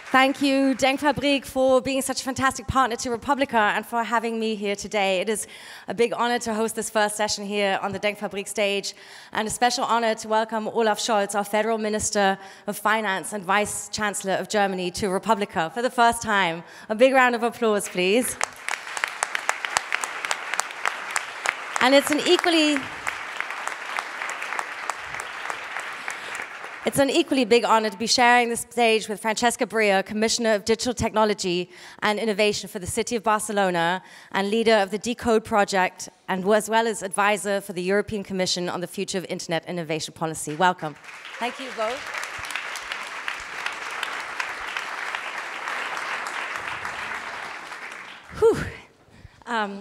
Thank you, Denkfabrik, for being such a fantastic partner to Republica and for having me here today. It is a big honor to host this first session here on the Denkfabrik stage, and a special honor to welcome Olaf Scholz, our Federal Minister of Finance and Vice Chancellor of Germany, to Republica for the first time. A big round of applause, please. And it's an equally big honor to be sharing this stage with Francesca Bria, Commissioner of Digital Technology and Innovation for the City of Barcelona and leader of the Decode project, and as well as advisor for the European Commission on the future of Internet innovation policy. Welcome. Thank you both. Whew.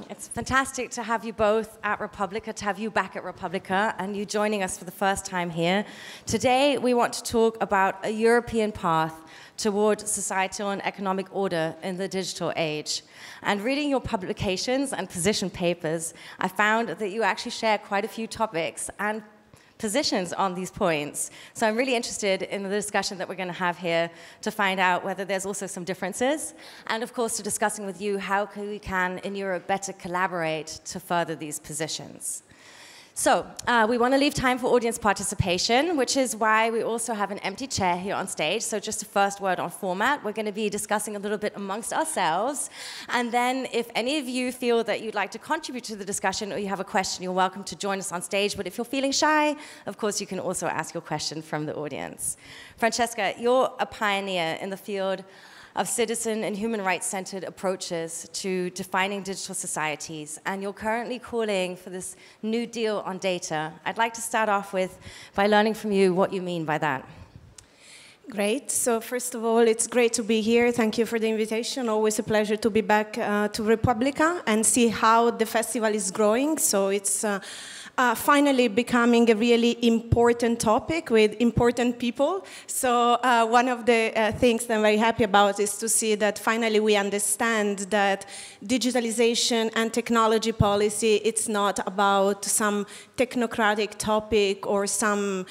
It's fantastic to have you both at Republica, to have you back at Republica, and you joining us for the first time here. Today, we want to talk about a European path toward societal and economic order in the digital age. And reading your publications and position papers, I found that you actually share quite a few topics and positions on these points. So I'm really interested in the discussion that we're going to have here to find out whether there's also some differences, and of course to discussing with you how we can in Europe better collaborate to further these positions. So we want to leave time for audience participation, which is why we also have an empty chair here on stage. So just a first word on format. We're going to be discussing a little bit amongst ourselves. And then if any of you feel that you'd like to contribute to the discussion or you have a question, you're welcome to join us on stage. But if you're feeling shy, of course, you can also ask your question from the audience. Francesca, you're a pioneer in the field of citizen and human rights-centered approaches to defining digital societies, and you're currently calling for this new deal on data. I'd like to start off by learning from you what you mean by that. Great. So first of all, it's great to be here. Thank you for the invitation. Always a pleasure to be back to Republica and see how the festival is growing. So it's finally becoming a really important topic with important people. So one of the things that I'm very happy about is to see that finally we understand that digitalization and technology policy, it's not about some technocratic topic or some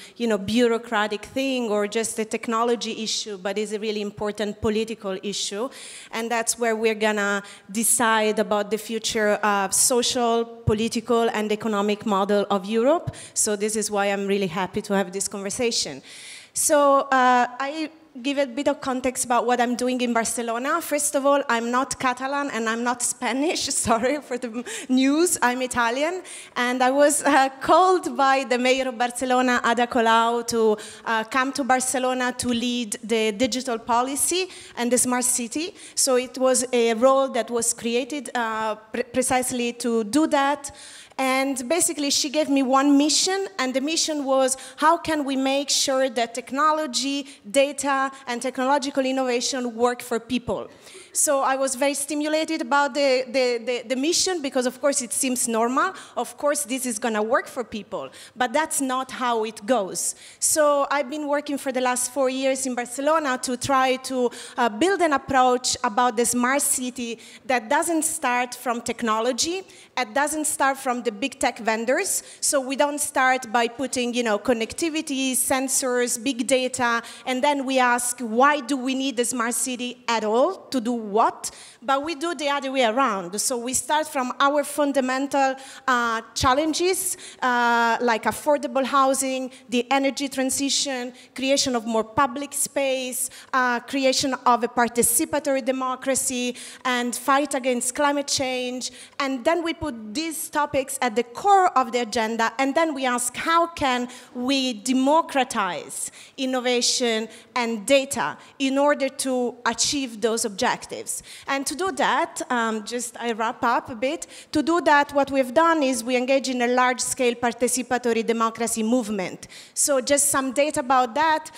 bureaucratic thing or just a technology issue, but is a really important political issue. And that's where we're gonna decide about the future social, political, and economic model of Europe. So this is why I'm really happy to have this conversation. So I give a bit of context about what I'm doing in Barcelona. First of all, I'm not Catalan and I'm not Spanish. Sorry for the news. I'm Italian. And I was called by the mayor of Barcelona, Ada Colau, to come to Barcelona to lead the digital policy and the smart city. So it was a role that was created precisely to do that. And basically, she gave me one mission, and the mission was, how can we make sure that technology, data, and technological innovation work for people? So I was very stimulated about the mission because, of course, it seems normal. Of course, this is going to work for people, but that's not how it goes. So I've been working for the last 4 years in Barcelona to try to build an approach about the smart city that doesn't start from technology. It doesn't start from the big tech vendors. So we don't start by putting, connectivity, sensors, big data, and then we ask, why do we need the smart city at all? To do what? But we do the other way around. So we start from our fundamental challenges, like affordable housing, the energy transition, creation of more public space, creation of a participatory democracy, and fight against climate change. And then we put these topics at the core of the agenda, and then we ask, how can we democratize innovation and data in order to achieve those objectives? And to do that, I wrap up a bit. To do that, what we've done is we engage in a large-scale participatory democracy movement. So just some data about that.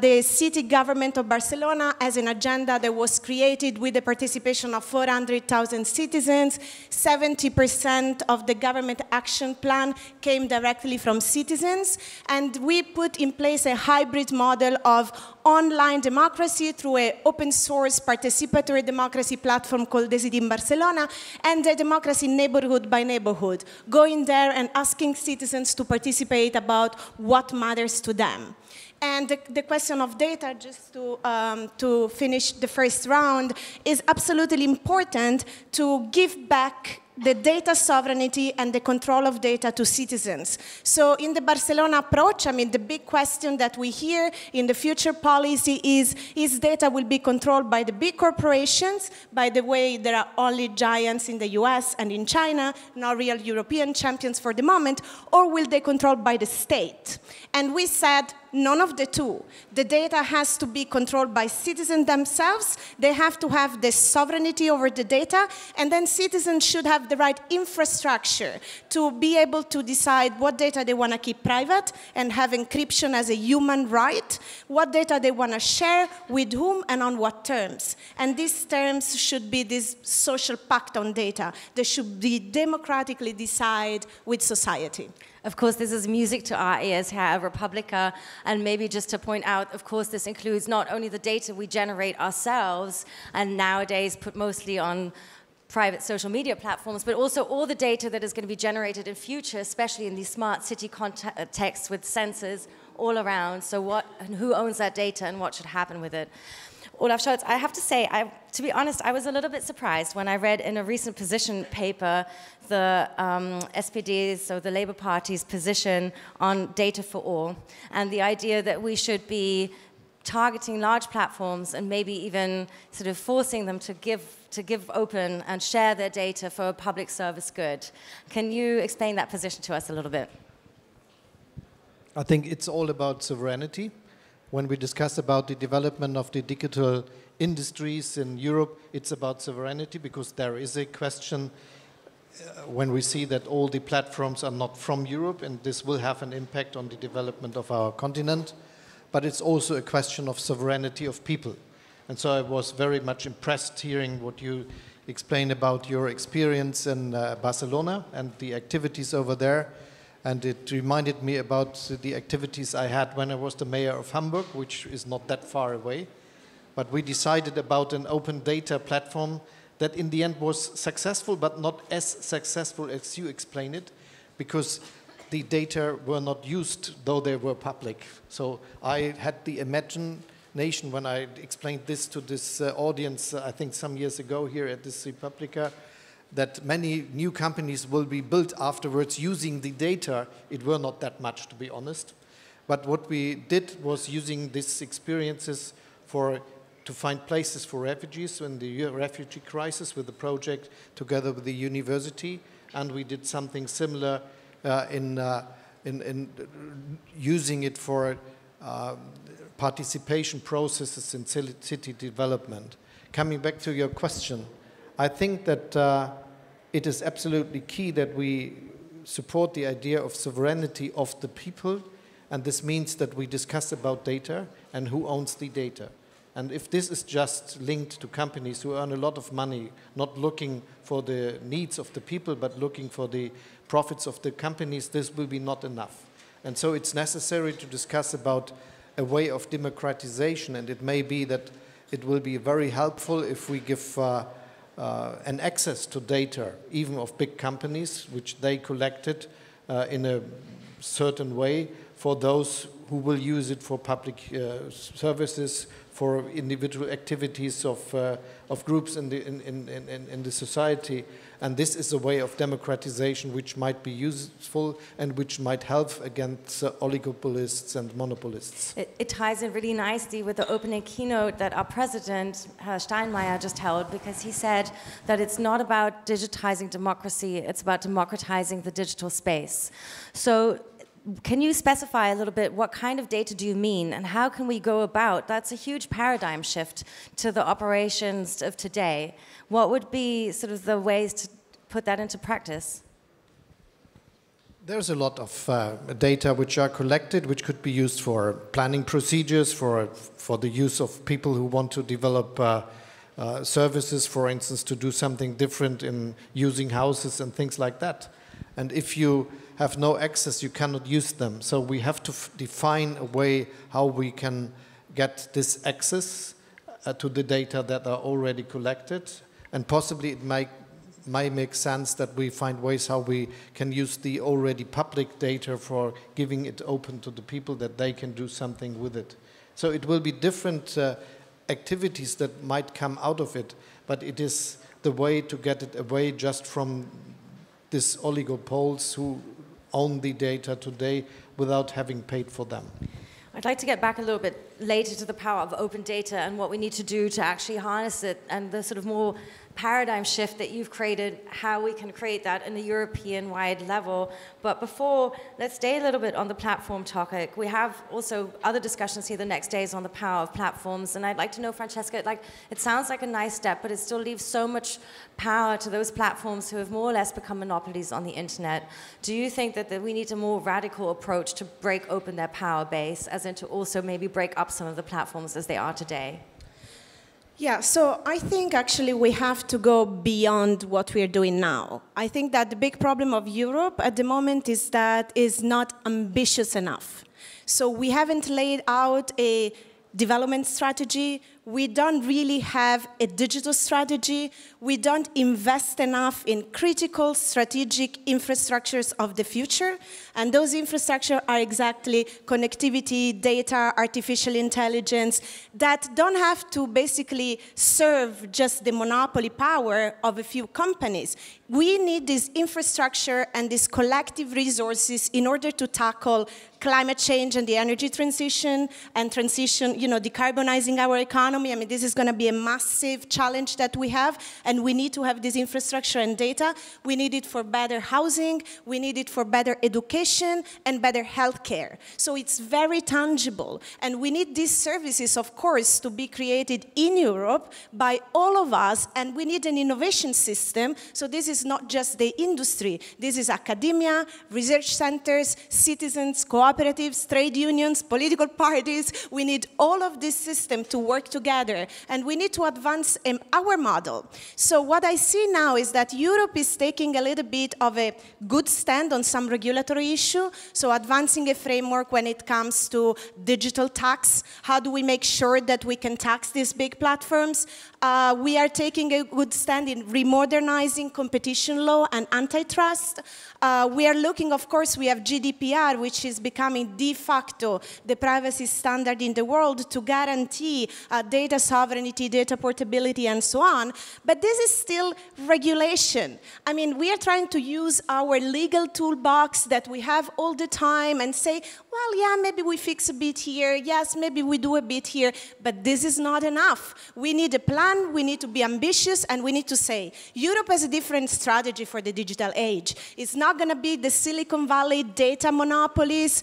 The city government of Barcelona has an agenda that was created with the participation of 400,000 citizens. 70% of the government action plan came directly from citizens. And we put in place a hybrid model of online democracy through an open source participatory democracy platform called Decidi in Barcelona, and the democracy neighborhood by neighborhood, going there and asking citizens to participate about what matters to them. And the question of data, just to finish the first round, is absolutely important to give back the data sovereignty and the control of data to citizens. So in the Barcelona approach, I mean, the big question that we hear in the future policy is data will be controlled by the big corporations? By the way, there are only giants in the US and in China, no real European champions for the moment, or will they controlled by the state? And we said, none of the two. The data has to be controlled by citizens themselves. They have to have the sovereignty over the data, and then citizens should have the right infrastructure to be able to decide what data they want to keep private and have encryption as a human right, what data they want to share, with whom, and on what terms. And these terms should be this social pact on data. They should be democratically decided with society. Of course, this is music to our ears here at Republica, and maybe just to point out, of course, this includes not only the data we generate ourselves, and nowadays put mostly on private social media platforms, but also all the data that is going to be generated in future, especially in these smart city contexts with sensors all around. So what and who owns that data and what should happen with it? Olaf Scholz, I have to say, to be honest, I was a little bit surprised when I read in a recent position paper the SPD's, so the Labour Party's position on data for all, and the idea that we should be targeting large platforms and maybe even sort of forcing them to give open and share their data for a public service good. Can you explain that position to us a little bit? I think it's all about sovereignty. When we discuss about the development of the digital industries in Europe, it's about sovereignty, because there is a question when we see that all the platforms are not from Europe, and this will have an impact on the development of our continent. But it's also a question of sovereignty of people. And so I was very much impressed hearing what you explained about your experience in Barcelona and the activities over there. And it reminded me about the activities I had when I was the mayor of Hamburg, which is not that far away. But we decided about an open data platform that in the end was successful, but not as successful as you explained it, because the data were not used, though they were public. So I had the imagination when I explained this to this audience, I think some years ago here at this Republica, that many new companies will be built afterwards using the data. It were not that much, to be honest. But what we did was using these experiences to find places for refugees in the refugee crisis with the project together with the university. And we did something similar in using it for participation processes in city development. Coming back to your question, I think that it is absolutely key that we support the idea of sovereignty of the people, and this means that we discuss about data and who owns the data. And if this is just linked to companies who earn a lot of money, not looking for the needs of the people, but looking for the profits of the companies, this will be not enough. And so it's necessary to discuss about a way of democratization, and it may be that it will be very helpful if we give an access to data, even of big companies, which they collected in a certain way for those who will use it for public services, for individual activities of groups in the society. And this is a way of democratization which might be useful and which might help against oligopolists and monopolists. It ties in really nicely with the opening keynote that our president, Herr Steinmeier, just held, because he said that it's not about digitizing democracy, it's about democratizing the digital space. So can you specify a little bit what kind of data do you mean, and how can we go about? That's a huge paradigm shift to the operations of today. What would be sort of the ways to put that into practice? There's a lot of data which are collected, which could be used for planning procedures, for the use of people who want to develop services, for instance, to do something different in using houses and things like that. And if you have no access, you cannot use them. So we have to define a way how we can get this access to the data that are already collected. And possibly it might make sense that we find ways how we can use the already public data for giving it open to the people that they can do something with it. So it will be different activities that might come out of it, but it is the way to get it away just from these oligopoles who own the data today without having paid for them. I'd like to get back a little bit later to the power of open data and what we need to do to actually harness it, and the sort of more paradigm shift that you've created, how we can create that in a European-wide level. But before, let's stay a little bit on the platform topic. We have also other discussions here the next days on the power of platforms, and I'd like to know, Francesca, like, it sounds like a nice step, but it still leaves so much power to those platforms who have more or less become monopolies on the internet. Do you think that we need a more radical approach to break open their power base, as in to also maybe break up some of the platforms as they are today? Yeah, so I think actually we have to go beyond what we are doing now. I think that the big problem of Europe at the moment is that it's not ambitious enough. So we haven't laid out a development strategy. We don't really have a digital strategy. We don't invest enough in critical strategic infrastructures of the future. And those infrastructures are exactly connectivity, data, artificial intelligence, that don't have to basically serve just the monopoly power of a few companies. We need this infrastructure and these collective resources in order to tackle climate change and the energy transition, and decarbonizing our economy. I mean, this is going to be a massive challenge that we have, and we need to have this infrastructure and data. We need it for better housing, we need it for better education and better healthcare. So it's very tangible, and we need these services, of course, to be created in Europe by all of us, and we need an innovation system. So this is not just the industry, this is academia, research centers, citizens, cooperatives, trade unions, political parties. We need all of this system to work together, and we need to advance our model. So what I see now is that Europe is taking a little bit of a good stand on some regulatory issue, so advancing a framework when it comes to digital tax. How do we make sure that we can tax these big platforms? We are taking a good stand in remodernizing competition law and antitrust. We are looking, of course, we have GDPR, which is becoming de facto the privacy standard in the world to guarantee data sovereignty, data portability, and so on. But this is still regulation. I mean, we are trying to use our legal toolbox that we have all the time and say, well, yeah, maybe we fix a bit here. Yes, maybe we do a bit here. But this is not enough. We need a plan, we need to be ambitious, and we need to say, Europe has a different strategy for the digital age. It's not going to be the Silicon Valley data monopolies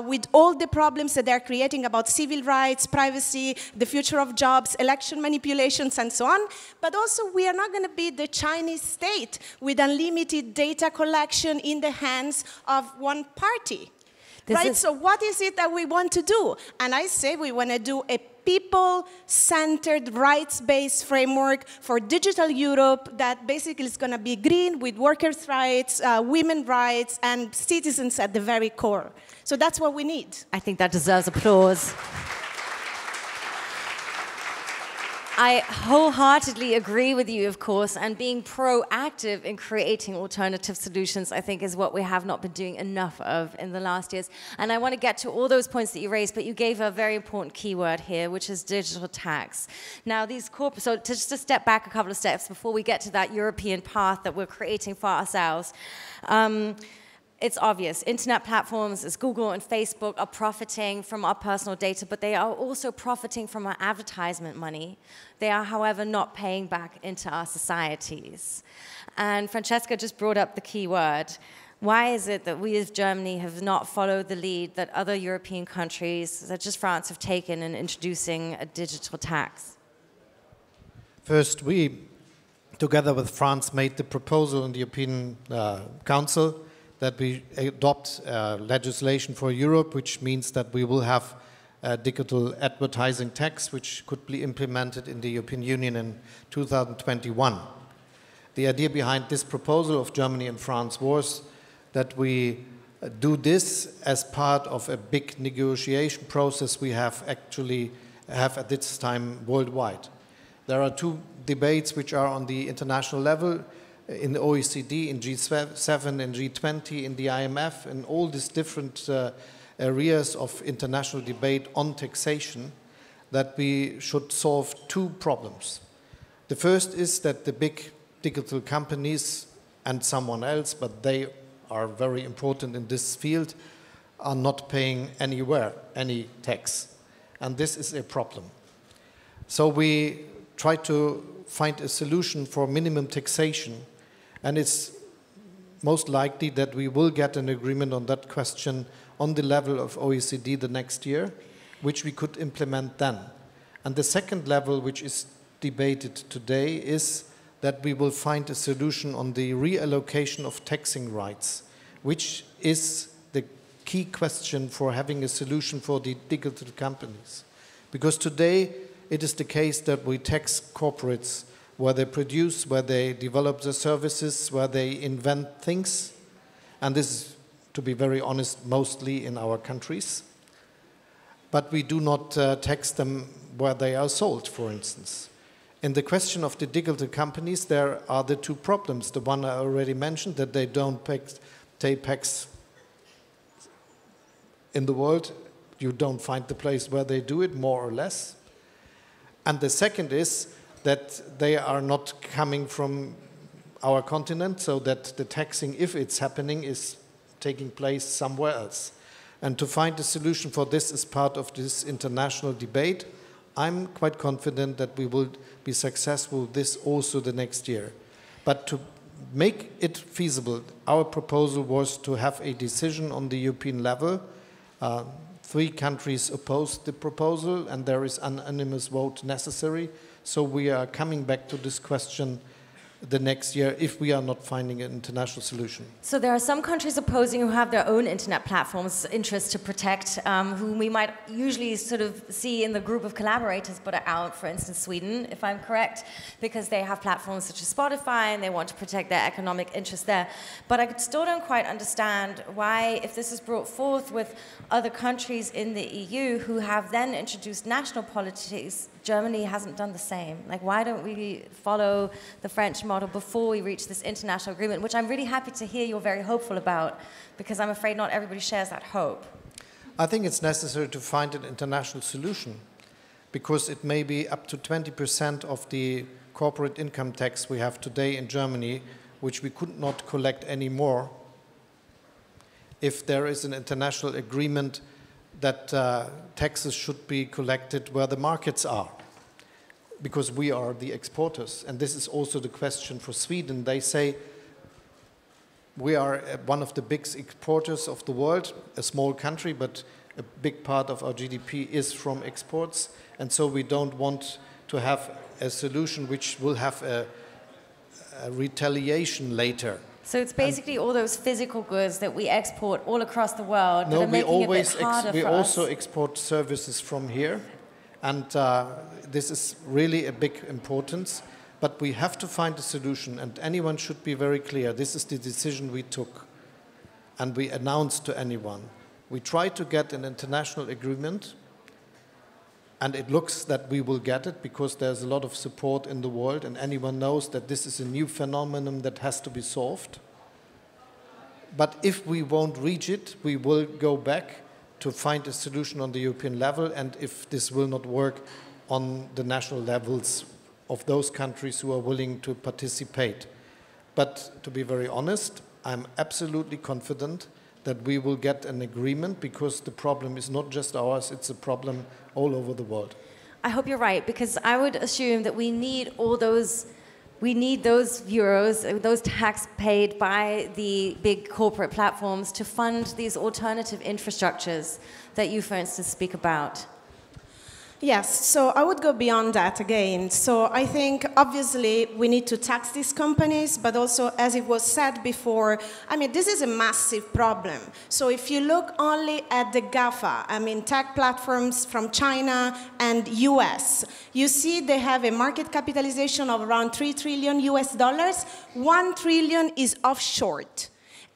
with all the problems that they're creating about civil rights, privacy, the future of jobs, election manipulations, and so on. But also, we are not going to be the Chinese state with unlimited data collection in the hands of one party. Right? So what is it that we want to do? And I say we want to do a people-centered, rights-based framework for digital Europe that basically is going to be green with workers' rights, women's rights, and citizens at the very core. So that's what we need. I think that deserves applause. I wholeheartedly agree with you, of course, and being proactive in creating alternative solutions, I think, is what we have not been doing enough of in the last years. And I want to get to all those points that you raised, but you gave a very important keyword here, which is digital tax. Now, these corporate, so just to step back a couple of steps before we get to that European path that we're creating for ourselves. It's obvious, internet platforms as Google and Facebook are profiting from our personal data, but they are also profiting from our advertisement money. They are, however, not paying back into our societies. And Francesca just brought up the key word. Why is it that we as Germany have not followed the lead that other European countries, such as France, have taken in introducing a digital tax? First, we, together with France, made the proposal in the European Council that we adopt legislation for Europe, which means that we will have a digital advertising tax, which could be implemented in the European Union in 2021. The idea behind this proposal of Germany and France was that we do this as part of a big negotiation process we have at this time worldwide. There are two debates which are on the international level, in the OECD, in G7, in G20, in the IMF, and all these different areas of international debate on taxation, that we should solve two problems. The first is that the big digital companies and someone else, but they are very important in this field, are not paying anywhere any tax. And this is a problem. So we try to find a solution for minimum taxation, and it's most likely that we will get an agreement on that question on the level of OECD the next year, which we could implement then. And the second level, which is debated today, is that we will find a solution on the reallocation of taxing rights, which is the key question for having a solution for the digital companies. Because today it is the case that we tax corporates where they produce, where they develop their services, where they invent things. And this is, to be very honest, mostly in our countries. But we do not tax them where they are sold, for instance. In the question of the digital companies, there are the two problems. The one I already mentioned, that they don't pay tax in the world. You don't find the place where they do it, more or less. And the second is that they are not coming from our continent, so that the taxing, if it's happening, is taking place somewhere else. And to find a solution for this is part of this international debate. I'm quite confident that we will be successful with this also the next year. But to make it feasible, our proposal was to have a decision on the European level. 3 countries opposed the proposal, and there is an unanimous vote necessary. So we are coming back to this question the next year if we are not finding an international solution. So there are some countries opposing who have their own internet platforms interests to protect, whom we might usually sort of see in the group of collaborators but are out, for instance, Sweden, if I'm correct, because they have platforms such as Spotify and they want to protect their economic interests there. But I still don't quite understand why, if this is brought forth with other countries in the EU who have then introduced national policies, Germany hasn't done the same. Like, why don't we follow the French model before we reach this international agreement, which I'm really happy to hear you're very hopeful about, because I'm afraid not everybody shares that hope. I think it's necessary to find an international solution, because it may be up to 20% of the corporate income tax we have today in Germany, which we could not collect anymore if there is an international agreement that taxes should be collected where the markets are, because we are the exporters. And this is also the question for Sweden. They say we are one of the big exporters of the world, a small country, but a big part of our GDP is from exports. And so we don't want to have a solution which will have a retaliation later. So it's basically all those physical goods that we export all across the world that are making it a bit harder for us. We also export services from here, and this is really a big importance. But we have to find a solution, and anyone should be very clear. This is the decision we took, and we announced to anyone. We tried to get an international agreement, and it looks that we will get it because there's a lot of support in the world, and anyone knows that this is a new phenomenon that has to be solved. But if we won't reach it, we will go back to find a solution on the European level, and if this will not work, on the national levels of those countries who are willing to participate. But to be very honest, I'm absolutely confident that we will get an agreement, because the problem is not just ours, it's a problem all over the world. I hope you're right, because I would assume that we need those euros, those tax paid by the big corporate platforms to fund these alternative infrastructures that you, for instance, speak about. Yes, so I would go beyond that again. So I think, obviously, we need to tax these companies, but also, as it was said before, I mean, this is a massive problem. So if you look only at the GAFA, I mean, tech platforms from China and US, you see they have a market capitalization of around $3 trillion US. $1 trillion is offshore.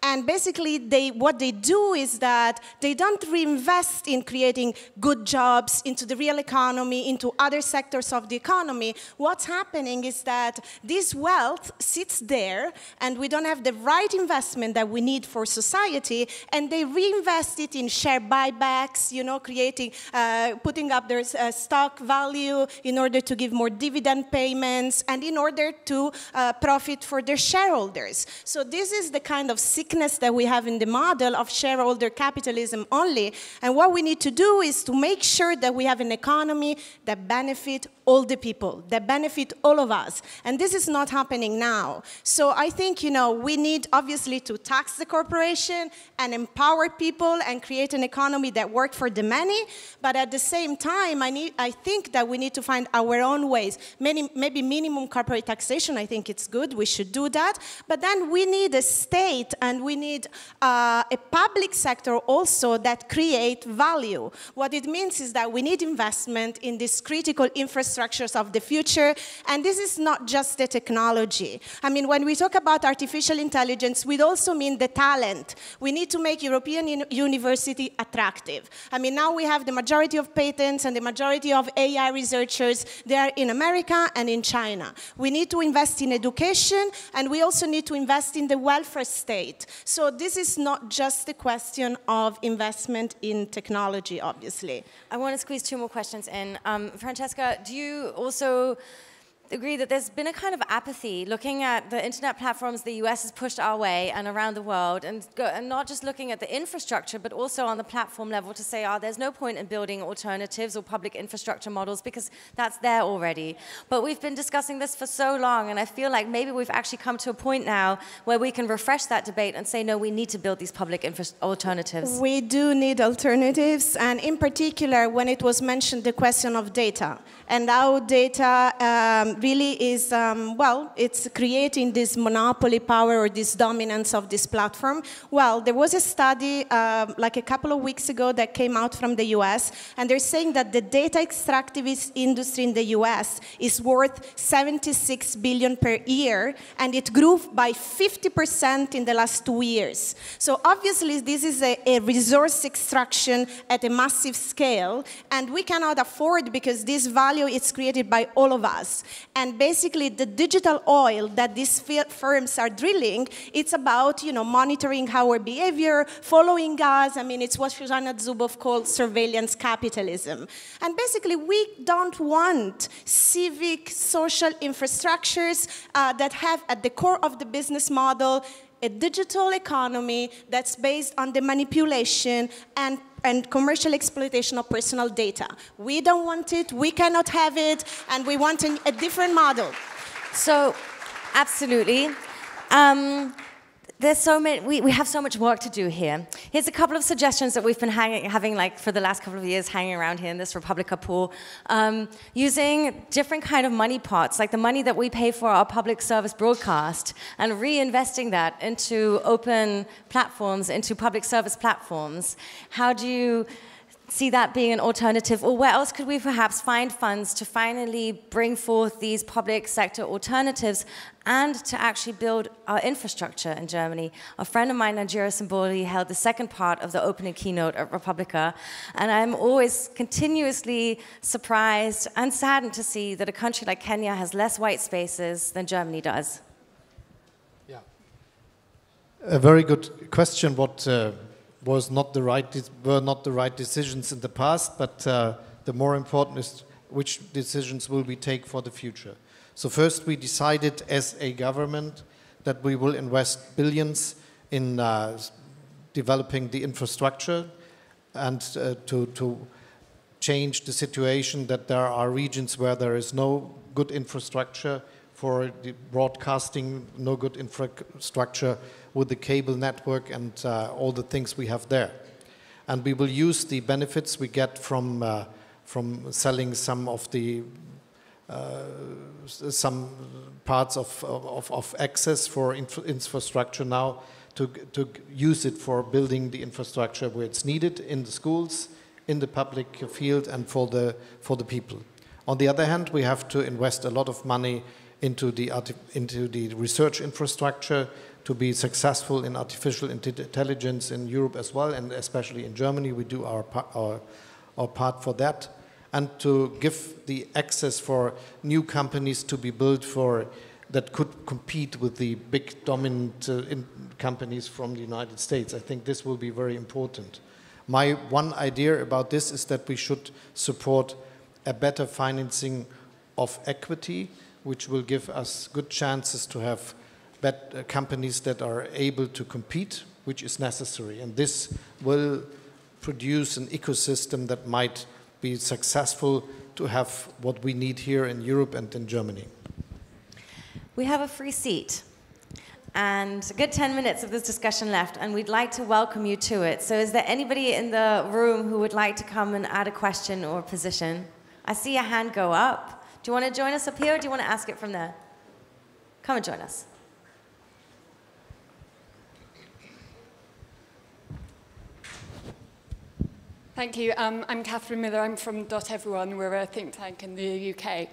And basically, what they do is that they don't reinvest in creating good jobs into the real economy, into other sectors of the economy. What's happening is that this wealth sits there, and we don't have the right investment that we need for society, and they reinvest it in share buybacks, you know, putting up their stock value in order to give more dividend payments and in order to profit for their shareholders. So this is the kind of sickness that we have in the model of shareholder capitalism only. And what we need to do is to make sure that we have an economy that benefits all the people, that benefit all of us. And this is not happening now. So I think, you know, we need obviously to tax the corporation and empower people and create an economy that works for the many. But at the same time, I think that we need to find our own ways. Maybe minimum corporate taxation, I think it's good. We should do that. But then we need a state and we need a public sector also that create value. What it means is that we need investment in these critical infrastructures of the future, and this is not just the technology. I mean, when we talk about artificial intelligence, we also mean the talent. We need to make European university attractive. I mean, now we have the majority of patents and the majority of AI researchers, they are in America and in China. We need to invest in education, and we also need to invest in the welfare state. So this is not just a question of investment in technology, obviously. I want to squeeze two more questions in. Francesca, do you also agree that there's been a kind of apathy looking at the internet platforms the US has pushed our way and around the world, and not just looking at the infrastructure, but also on the platform level to say, there's no point in building alternatives or public infrastructure models because that's there already. But we've been discussing this for so long, and I feel like maybe we've actually come to a point now where we can refresh that debate and say, no, we need to build these public alternatives. We do need alternatives, and in particular, when it was mentioned the question of data, and how data really is, it's creating this monopoly power or this dominance of this platform. Well, there was a study like a couple of weeks ago that came out from the US, and they're saying that the data extractivist industry in the US is worth $76 billion per year, and it grew by 50% in the last 2 years. So obviously, this is a resource extraction at a massive scale, and we cannot afford, because this value is created by all of us. And basically, the digital oil that these firms are drilling, it's about, you know, monitoring our behavior, following us. I mean, it's what Shoshana Zuboff called surveillance capitalism. And basically, we don't want civic, social infrastructures that have at the core of the business model a digital economy that's based on the manipulation and commercial exploitation of personal data. We don't want it, we cannot have it, and we want a different model. So, absolutely. There's so many, we have so much work to do here. Here's a couple of suggestions that we've been having like for the last couple of years hanging around here in this Republica pool. Using different kind of money pots, like the money that we pay for our public service broadcast, and reinvesting that into open platforms, into public service platforms. How do you see that being an alternative? Or where else could we perhaps find funds to finally bring forth these public sector alternatives and to actually build our infrastructure in Germany? A friend of mine, Najira Simboli, held the second part of the opening keynote at Republica, and I'm always continuously surprised and saddened to see that a country like Kenya has less white spaces than Germany does. Yeah. A very good question. What were not the right decisions in the past, but the more important is which decisions will we take for the future. So first we decided as a government that we will invest billions in developing the infrastructure and to change the situation that there are regions where there is no good infrastructure for the broadcasting, no good infrastructure with the cable network and all the things we have there. And we will use the benefits we get from selling some of the some parts of access for infrastructure now to use it for building the infrastructure where it's needed in the schools, in the public field, and for the people. On the other hand, we have to invest a lot of money into the research infrastructure to be successful in artificial intelligence in Europe as well, and especially in Germany. We do our part for that, and to give the access for new companies to be built that could compete with the big dominant companies from the United States. I think this will be very important. My one idea about this is that we should support a better financing of equity, which will give us good chances to have companies that are able to compete, which is necessary. And this will produce an ecosystem that might be successful to have what we need here in Europe and in Germany. We have a free seat and a good 10 minutes of this discussion left, and we'd like to welcome you to it. So is there anybody in the room who would like to come and add a question or position? I see a hand go up. Do you want to join us up here, or do you want to ask it from there? Come and join us. Thank you. I'm Catherine Miller. I'm from .Everyone. We're a think tank in the UK.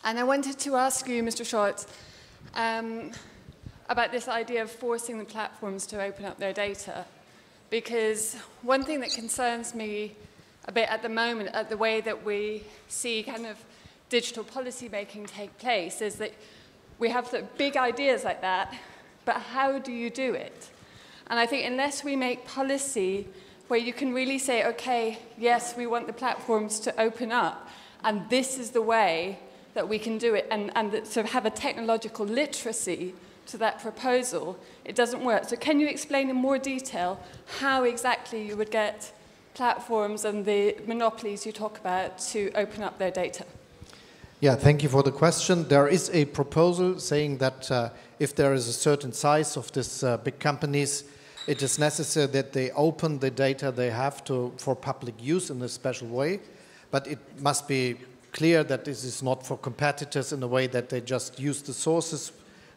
And I wanted to ask you, Mr. Scholz, about this idea of forcing the platforms to open up their data. Because one thing that concerns me a bit at the moment, at the way that we see kind of digital policy making take place, is that we have the big ideas like that, but how do you do it? And I think unless we make policy where you can really say, okay, yes, we want the platforms to open up, and this is the way that we can do it, and sort of have a technological literacy to that proposal, it doesn't work. So can you explain in more detail how exactly you would get platforms and the monopolies you talk about to open up their data? Yeah, thank you for the question. There is a proposal saying that if there is a certain size of these big companies, it is necessary that they open the data they have for public use in a special way. But it must be clear that this is not for competitors in a way that they just use the sources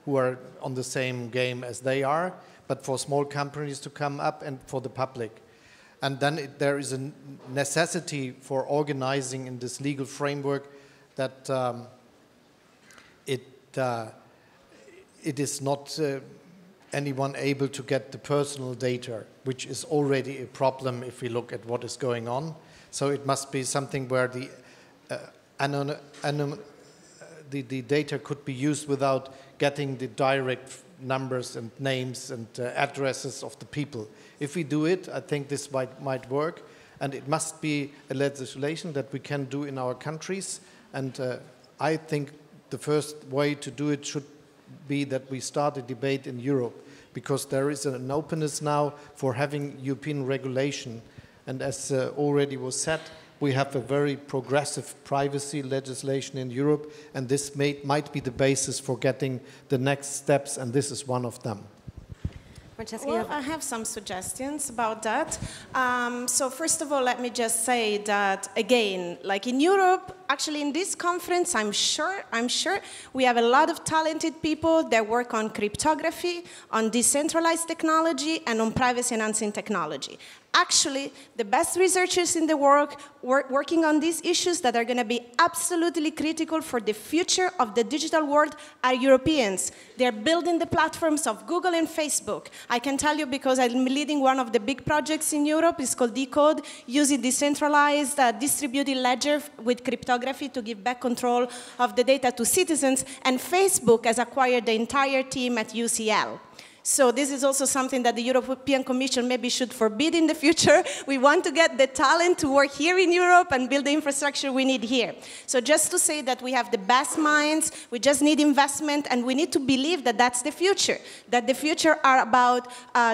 who are on the same game as they are, but for small companies to come up and for the public. And then there is a necessity for organizing in this legal framework that it is not anyone able to get the personal data, which is already a problem if we look at what is going on. So it must be something where the data could be used without getting the direct numbers and names and addresses of the people. If we do it, I think this might work, and it must be a legislation that we can do in our countries. And I think the first way to do it should be that we start a debate in Europe, because there is an openness now for having European regulation. And as already was said, we have a very progressive privacy legislation in Europe, and this might be the basis for getting the next steps, and this is one of them. Well, I have some suggestions about that. So first of all, let me just say that, again, like in Europe, actually in this conference, I'm sure we have a lot of talented people that work on cryptography, on decentralized technology, and on privacy-enhancing technology. Actually, the best researchers in the world working on these issues that are going to be absolutely critical for the future of the digital world are Europeans. They're building the platforms of Google and Facebook. I can tell you because I'm leading one of the big projects in Europe. It's called Decode, using decentralized distributed ledger with cryptography to give back control of the data to citizens. And Facebook has acquired the entire team at UCL. So this is also something that the European Commission maybe should forbid in the future. We want to get the talent to work here in Europe and build the infrastructure we need here. So just to say that we have the best minds, we just need investment, and we need to believe that that's the future, that the future are about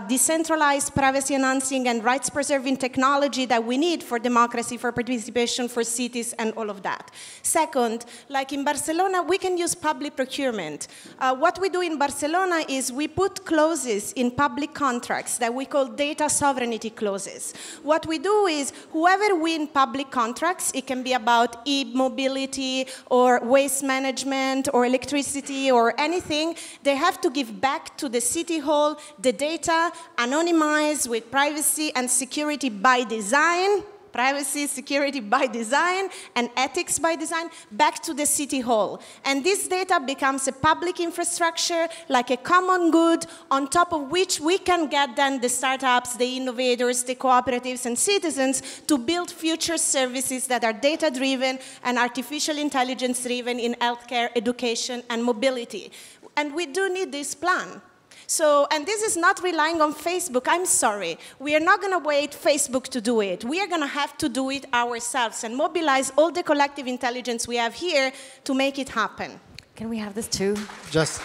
decentralized, privacy-enhancing, and rights-preserving technology that we need for democracy, for participation, for cities, and all of that. Second, like in Barcelona, we can use public procurement. What we do in Barcelona is we put clauses in public contracts that we call data sovereignty clauses. What we do is whoever wins public contracts, it can be about e-mobility or waste management or electricity or anything, they have to give back to the city hall the data anonymized with privacy and security by design, privacy, security by design, and ethics by design back to the city hall. And this data becomes a public infrastructure, like a common good, on top of which we can get then the startups, the innovators, the cooperatives, and citizens to build future services that are data-driven and artificial intelligence-driven in healthcare, education, and mobility. And we do need this plan. So, and this is not relying on Facebook. I'm sorry. We are not going to wait Facebook to do it. We are going to have to do it ourselves and mobilize all the collective intelligence we have here to make it happen. Can we have this too? Just...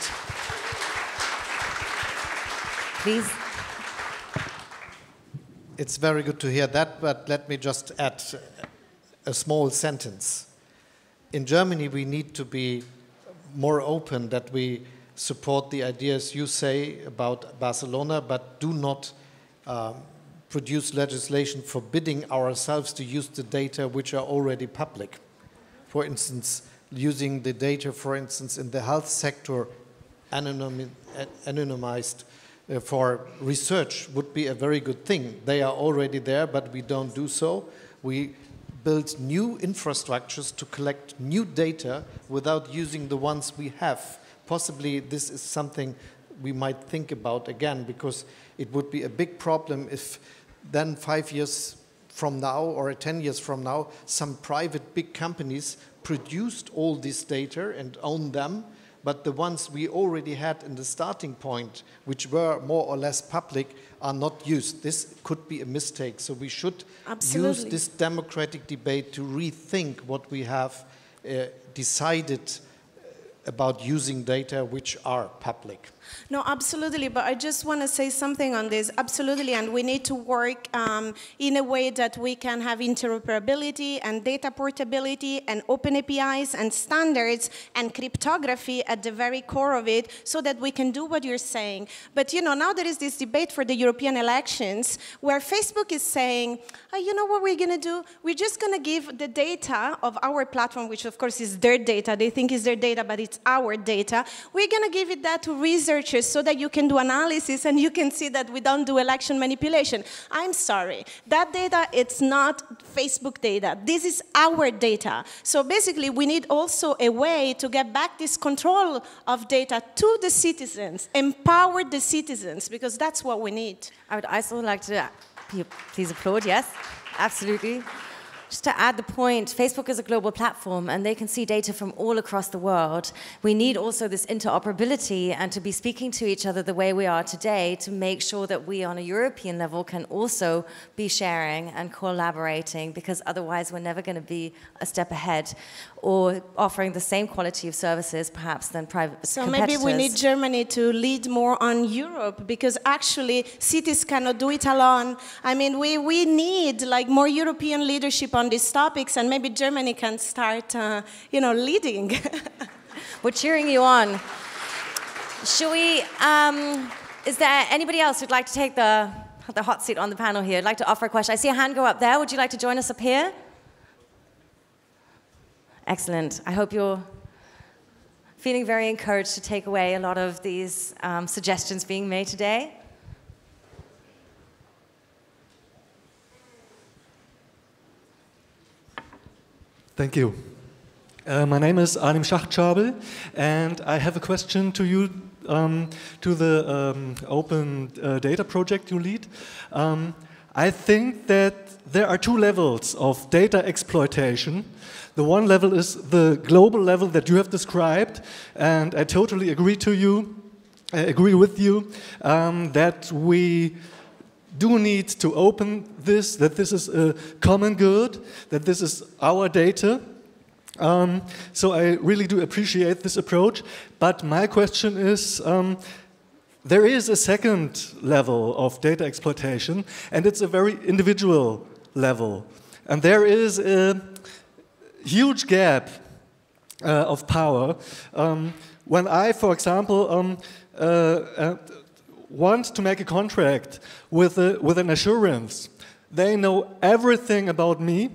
Please. It's very good to hear that, but let me just add a small sentence. In Germany, we need to be more open that we support the ideas you say about Barcelona, but do not produce legislation forbidding ourselves to use the data which are already public. For instance, using the data, for instance, in the health sector, anonymized for research would be a very good thing. They are already there, but we don't do so. We build new infrastructures to collect new data without using the ones we have. Possibly this is something we might think about again, because it would be a big problem if then 5 years from now or 10 years from now, some private big companies produced all this data and own them, but the ones we already had in the starting point, which were more or less public, are not used. This could be a mistake. So we should use this democratic debate to rethink what we have decided about using data which are public. No, absolutely, but I just want to say something on this. Absolutely, and we need to work in a way that we can have interoperability and data portability and open APIs and standards and cryptography at the very core of it so that we can do what you're saying. But, you know, now there is this debate for the European elections where Facebook is saying, oh, you know what we're going to do? We're just going to give the data of our platform, which of course is their data. They think it's their data, but it's our data. We're going to give it that to researchers so that you can do analysis and you can see that we don't do election manipulation. I'm sorry. That data, it's not Facebook data. This is our data. So basically, we need also a way to get back this control of data to the citizens, empower the citizens, because that's what we need. I would also like to, please applaud, yes, absolutely. Just to add the point, Facebook is a global platform and they can see data from all across the world. We need also this interoperability and to be speaking to each other the way we are today to make sure that we on a European level can also be sharing and collaborating, because otherwise we're never going to be a step ahead or offering the same quality of services perhaps than private competitors. So maybe we need Germany to lead more on Europe, because actually cities cannot do it alone. I mean, we need like more European leadership on these topics, and maybe Germany can start, you know, leading. We're cheering you on. Shall we, is there anybody else who'd like to take the hot seat on the panel here? I'd like to offer a question. I see a hand go up there. Would you like to join us up here? Excellent. I hope you're feeling very encouraged to take away a lot of these suggestions being made today. Thank you. My name is Arnim Schachtschabel, and I have a question to you, to the open data project you lead. I think that there are two levels of data exploitation. The one level is the global level that you have described, and I totally agree with you that we do need to open this, that this is a common good, that this is our data. So I really do appreciate this approach, but my question is, there is a second level of data exploitation, and it's a very individual level. And there is a huge gap of power. When I, for example, want to make a contract with an assurance, they know everything about me,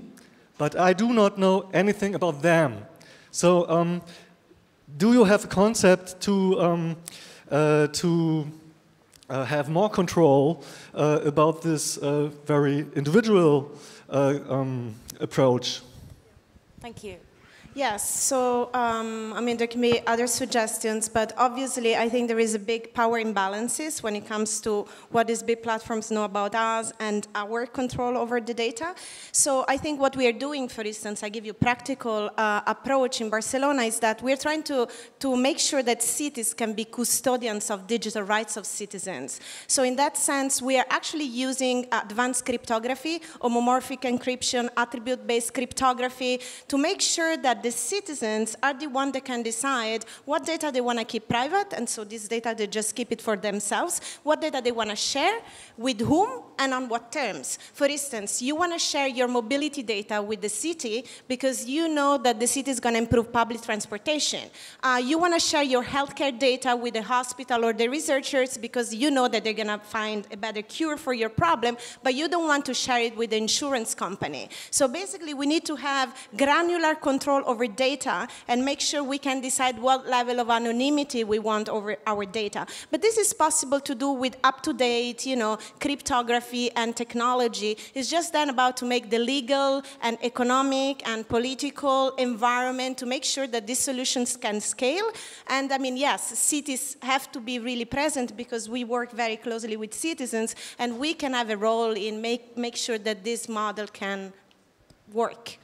but I do not know anything about them. So do you have a concept to have more control about this very individual approach. Thank you. Yes, so I mean, there can be other suggestions, but obviously I think there is a big power imbalances when it comes to what these big platforms know about us and our control over the data. So I think what we are doing, for instance, I give you a practical approach in Barcelona, is that we're trying to make sure that cities can be custodians of digital rights of citizens. So in that sense, we are actually using advanced cryptography, homomorphic encryption, attribute-based cryptography to make sure that the citizens are the one that can decide what data they want to keep private, and so this data they just keep it for themselves, what data they want to share, with whom, and on what terms. For instance, you want to share your mobility data with the city because you know that the city is going to improve public transportation. You want to share your healthcare data with the hospital or the researchers because you know that they're going to find a better cure for your problem, but you don't want to share it with the insurance company. So basically, we need to have granular control over data and make sure we can decide what level of anonymity we want over our data. But this is possible to do with up-to-date, cryptography and technology. It's just then about to make the legal and economic and political environment to make sure that these solutions can scale. And I mean, yes, cities have to be really present because we work very closely with citizens, and we can have a role in make sure that this model can work.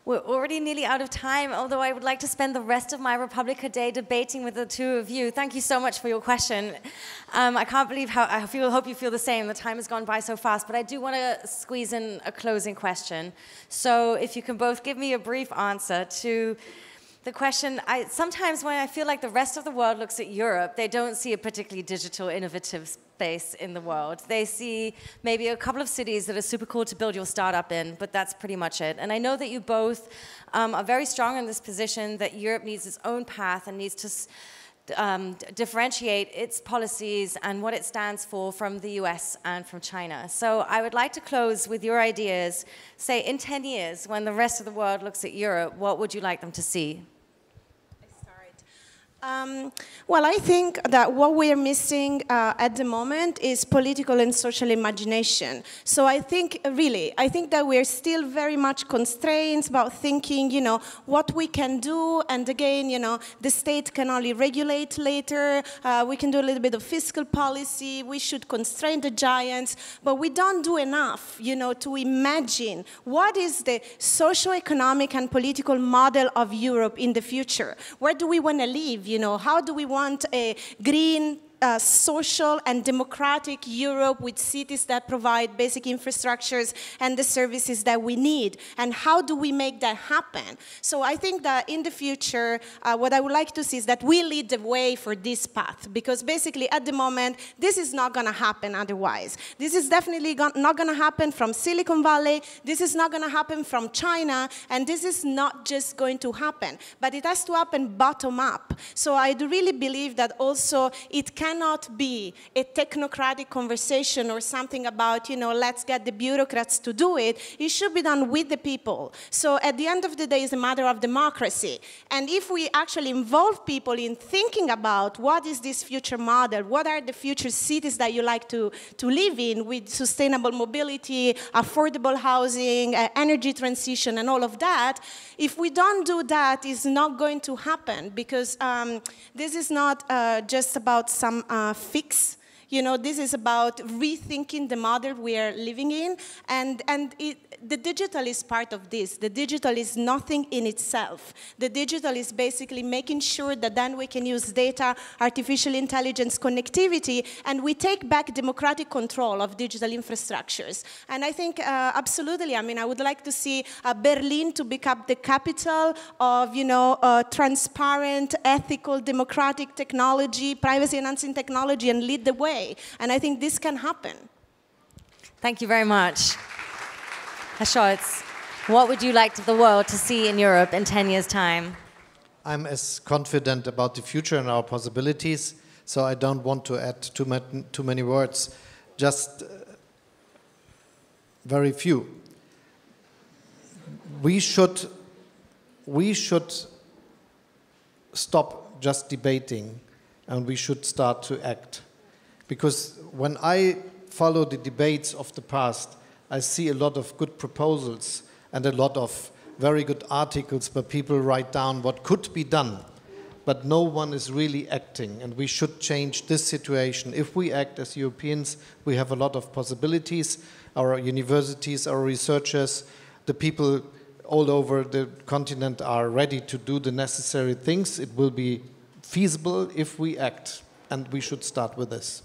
We're already nearly out of time, although I would like to spend the rest of my Republica Day debating with the two of you. Thank you so much for your question. I can't believe how I hope you feel the same. The time has gone by so fast, but I do want to squeeze in a closing question. So if you can both give me a brief answer to the question, sometimes when I feel like the rest of the world looks at Europe, they don't see a particularly digital, innovative space in the world. They see maybe a couple of cities that are super cool to build your startup in, but that's pretty much it. And I know that you both are very strong in this position that Europe needs its own path and needs to differentiate its policies and what it stands for from the US and from China. So I would like to close with your ideas. Say, in 10 years, when the rest of the world looks at Europe, what would you like them to see? Well, I think that what we are missing at the moment is political and social imagination. So I think that we're still very much constrained about thinking, what we can do. And again, the state can only regulate later. We can do a little bit of fiscal policy. We should constrain the giants. But we don't do enough, to imagine what is the socio-economic and political model of Europe in the future. Where do we want to live? How do we want a green, social and democratic Europe with cities that provide basic infrastructures and the services that we need? And how do we make that happen? So I think that in the future, what I would like to see is that we lead the way for this path. Because basically, at the moment, this is not going to happen otherwise. This is definitely not going to happen from Silicon Valley. This is not going to happen from China. And this is not just going to happen. But it has to happen bottom up. So I do really believe that also it cannot be a technocratic conversation or something about, let's get the bureaucrats to do it. It should be done with the people. So at the end of the day, it's a matter of democracy. And if we actually involve people in thinking about what is this future model, what are the future cities that you like to live in with sustainable mobility, affordable housing, energy transition, and all of that, if we don't do that, it's not going to happen because this is not just about some fix. This is about rethinking the model we are living in, and the digital is part of this. The digital is nothing in itself. The digital is basically making sure that then we can use data, artificial intelligence, connectivity, and we take back democratic control of digital infrastructures. And I think, absolutely, I would like to see Berlin to become the capital of, transparent, ethical, democratic technology, privacy-enhancing technology, and lead the way. And I think this can happen. Thank you very much. Herr Scholz, what would you like the world to see in Europe in 10 years' time? I'm as confident about the future and our possibilities, so I don't want to add too many words, just very few. We should stop just debating, and we should start to act. Because when I follow the debates of the past, I see a lot of good proposals and a lot of very good articles where people write down what could be done, but no one is really acting, and we should change this situation. If we act as Europeans, we have a lot of possibilities. Our universities, our researchers, the people all over the continent are ready to do the necessary things. It will be feasible if we act, and we should start with this.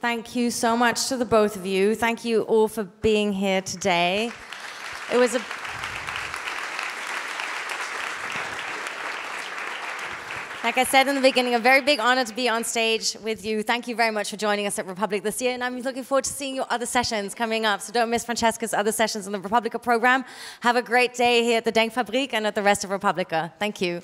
Thank you so much to the both of you. Thank you all for being here today. It was a Like I said in the beginning, a very big honor to be on stage with you. Thank you very much for joining us at Republic this year, and I'm looking forward to seeing your other sessions coming up. So don't miss Francesca's other sessions in the Republica program. Have a great day here at the Denkfabrik and at the rest of Republica. Thank you.